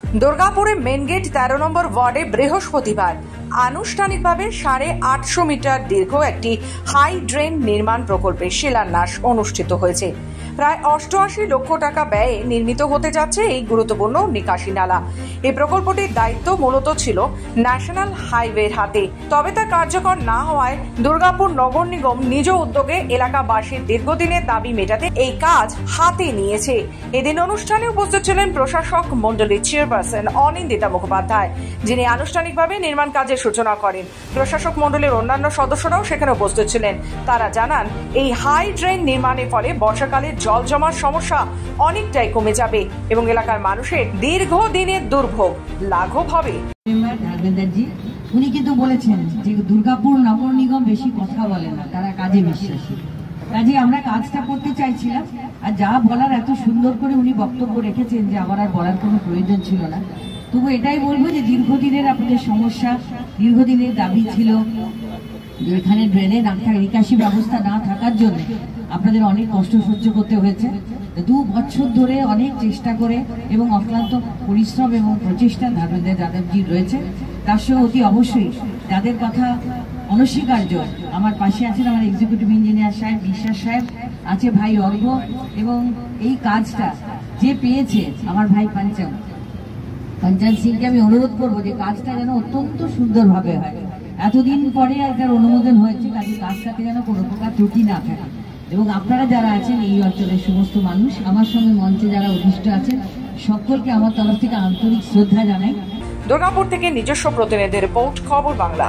দুর্গাপুরে main gate ১৩ নম্বর ওয়ার্ডে বৃহস্পতিবার আনুষ্ঠানিকভাবে ৮৫০ মিটার দীর্ঘ একটি হাই ড্রেন নির্মাণ প্রকল্পের শিলান্যাস অনুষ্ঠিত হয়েছে। প্রায় ৮৮ লক্ষ টাকা ব্যয়ে নির্মিত হতে যাচ্ছে এই গুরুত্বপূর্ণ নিকাশি নালা। এই প্রকল্পটির দায়িত্ব মূলত ছিল ন্যাশনাল হাইওয়ের হাতে, তবে তা কার্যকর না হওয়ায় দুর্গাপুর নগর নিগম নিজ উদ্যোগে এলাকাবাসীর দীর্ঘদিনের দাবি মেটাতে এই কাজ হাতে নিয়েছে। এদিন অনুষ্ঠানে উপস্থিত ছিলেন প্রশাসক মণ্ডলীর চেয়ারপারসন অনিন্দিতা মুখোপাধ্যায়, যিনি আনুষ্ঠানিকভাবে নির্মাণ কাজের সূচনা করেন। প্রশাসক মণ্ডলীর অন্যান্য সদস্যরাও সেখানে উপস্থিত ছিলেন। তারা জানান, এই হাই ড্রেন নির্মাণের ফলে বর্ষাকালে জল জমার সমস্যা অনেকটাই কমে যাবে এবং এলাকার মানুষের দীর্ঘদিনের দুর্ভোগ লাঘব হবে। উনি কিন্তু বলেছেন যে দুর্গাপুর নগর নিগম বেশি কথা বলে না, তারা কাজে বিশ্বাসী। কাজে আমরা কাজটা করতে চাইছিলাম, আর যা বলার এত সুন্দর করে উনি বক্তব্য রেখেছেন যে আমার আর বলার কোনো প্রয়োজন ছিল না। তবু এটাই বলবো যে দীর্ঘদিনের আপনাদের সমস্যা, দীর্ঘদিনের দাবি ছিল যে এখানে ড্রেনের নিকাশি ব্যবস্থা না থাকার জন্য আপনাদের অনেক কষ্ট সহ্য করতে হয়েছে। 2 বছর ধরে অনেক চেষ্টা করে এবং অক্লান্ত পরিশ্রম এবং প্রচেষ্টা ধর্মেন্দ্র যাদবজি রয়েছে। তার সঙ্গে অতি অবশ্যই যাদের কথা অনস্বীকার্য, আমার পাশে আছেন আমার এক্সিকিউটিভ ইঞ্জিনিয়ার সাহেব বিশ্বাস সাহেব, আছে ভাই অর্ঘ, এবং এই কাজটা যে পেয়েছে আমার ভাই পঞ্চান সিংকে আমি অনুরোধ করবো যে কাজটা যেন অত্যন্ত সুন্দরভাবে হয়। এতদিন পরে এটার অনুমোদন হয়েছে, কাজে কাজটাতে যেন কোনো প্রকার ত্রুটি না থাকে। এবং আপনারা যারা আছেন এই অঞ্চলের সমস্ত মানুষ, আমার সঙ্গে মঞ্চে যারা অধিষ্ঠ আছেন, সকলকে আমার তরফ থেকে আন্তরিক শ্রদ্ধা জানাই। দুর্গাপুর থেকে নিজস্ব প্রতিনিধি রিপোর্ট, খবর বাংলা।